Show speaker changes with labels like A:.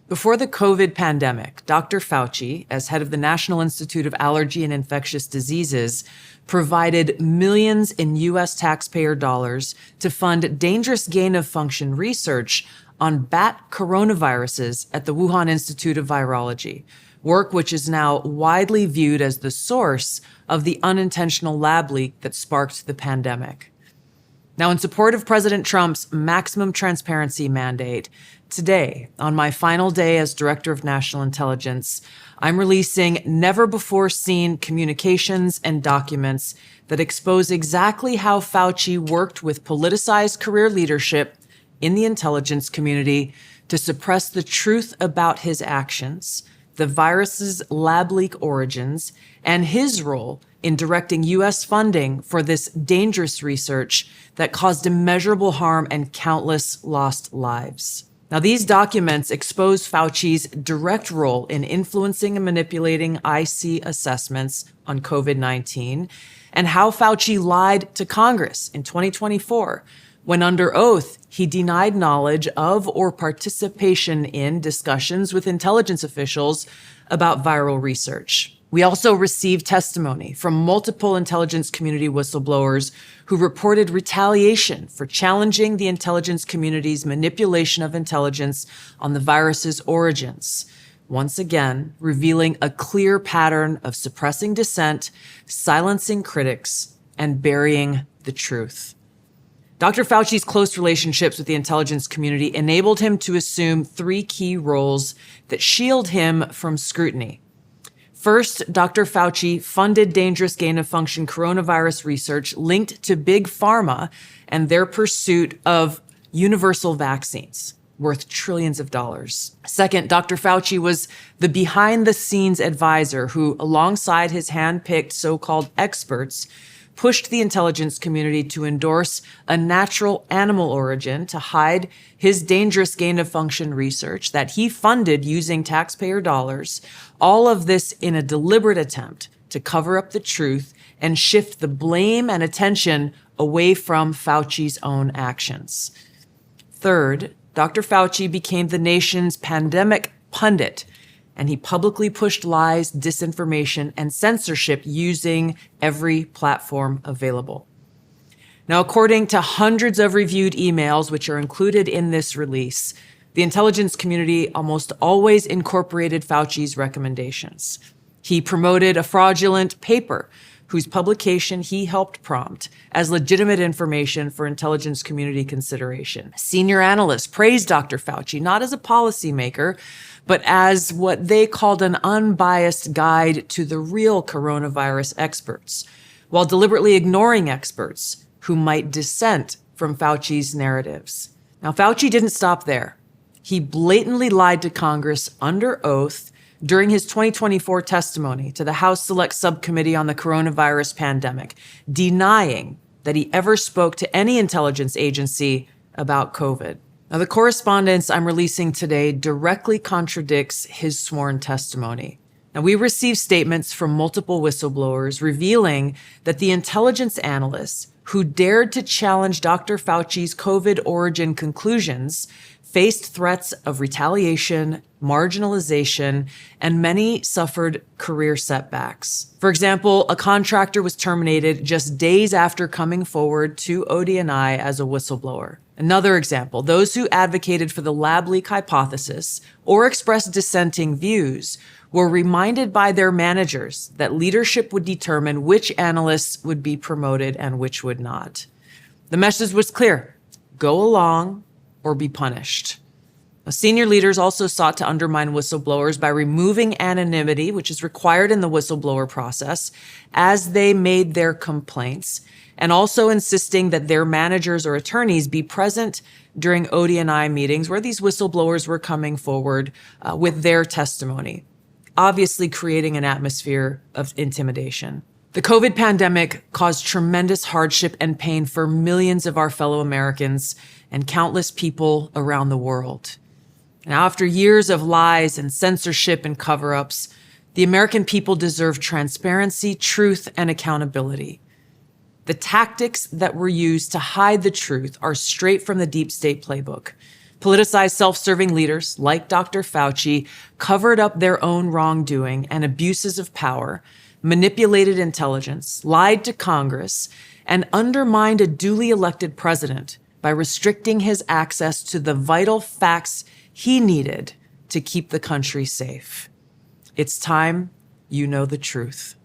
A: Before the COVID pandemic, Dr. Fauci, as head of the National Institute of Allergy and Infectious Diseases, provided millions in U.S. taxpayer dollars to fund dangerous gain-of-function research on bat coronaviruses at the Wuhan Institute of Virology, work which is now widely viewed as the source of the unintentional lab leak that sparked the pandemic. Now, in support of President Trump's maximum transparency mandate, today, on my final day as Director of National Intelligence, I'm releasing never-before-seen communications and documents that expose exactly how Fauci worked with politicized career leadership in the intelligence community to suppress the truth about his actions, the virus's lab leak origins, and his role in directing U.S. funding for this dangerous research that caused immeasurable harm and countless lost lives. Now, these documents expose Fauci's direct role in influencing and manipulating IC assessments on COVID-19 and how Fauci lied to Congress in 2024 when under oath he denied knowledge of or participation in discussions with intelligence officials about viral research. We also received testimony from multiple intelligence community whistleblowers who reported retaliation for challenging the intelligence community's manipulation of intelligence on the virus's origins, once again revealing a clear pattern of suppressing dissent, silencing critics, and burying the truth. Dr. Fauci's close relationships with the intelligence community enabled him to assume three key roles that shield him from scrutiny. First, Dr. Fauci funded dangerous gain-of-function coronavirus research linked to big pharma and their pursuit of universal vaccines worth trillions of dollars. Second, Dr. Fauci was the behind-the-scenes advisor who, alongside his hand-picked so-called experts, pushed the intelligence community to endorse a natural animal origin to hide his dangerous gain-of-function research that he funded using taxpayer dollars, all of this in a deliberate attempt to cover up the truth and shift the blame and attention away from Fauci's own actions. Third, Dr. Fauci became the nation's pandemic pundit, and he publicly pushed lies, disinformation, and censorship using every platform available. Now, according to hundreds of reviewed emails, which are included in this release, the intelligence community almost always incorporated Fauci's recommendations. He promoted a fraudulent paper whose publication he helped prompt as legitimate information for intelligence community consideration. Senior analysts praised Dr. Fauci not as a policymaker, but as what they called an unbiased guide to the real coronavirus experts, while deliberately ignoring experts who might dissent from Fauci's narratives. Now, Fauci didn't stop there. He blatantly lied to Congress under oath during his 2024 testimony to the House Select Subcommittee on the Coronavirus Pandemic, denying that he ever spoke to any intelligence agency about COVID. Now, the correspondence I'm releasing today directly contradicts his sworn testimony. Now, we received statements from multiple whistleblowers revealing that the intelligence analysts who dared to challenge Dr. Fauci's COVID origin conclusions faced threats of retaliation, marginalization, and many suffered career setbacks. For example, a contractor was terminated just days after coming forward to ODNI as a whistleblower. Another example, those who advocated for the lab leak hypothesis or expressed dissenting views were reminded by their managers that leadership would determine which analysts would be promoted and which would not. The message was clear: go along or be punished. Senior leaders also sought to undermine whistleblowers by removing anonymity, which is required in the whistleblower process, as they made their complaints, and also insisting that their managers or attorneys be present during ODNI meetings where these whistleblowers were coming forward with their testimony, obviously creating an atmosphere of intimidation. The COVID pandemic caused tremendous hardship and pain for millions of our fellow Americans and countless people around the world. Now, after years of lies and censorship and cover-ups, the American people deserve transparency, truth, and accountability. The tactics that were used to hide the truth are straight from the deep state playbook. Politicized self-serving leaders like Dr. Fauci covered up their own wrongdoing and abuses of power, manipulated intelligence, lied to Congress, and undermined a duly elected president by restricting his access to the vital facts he needed to keep the country safe. It's time you know the truth.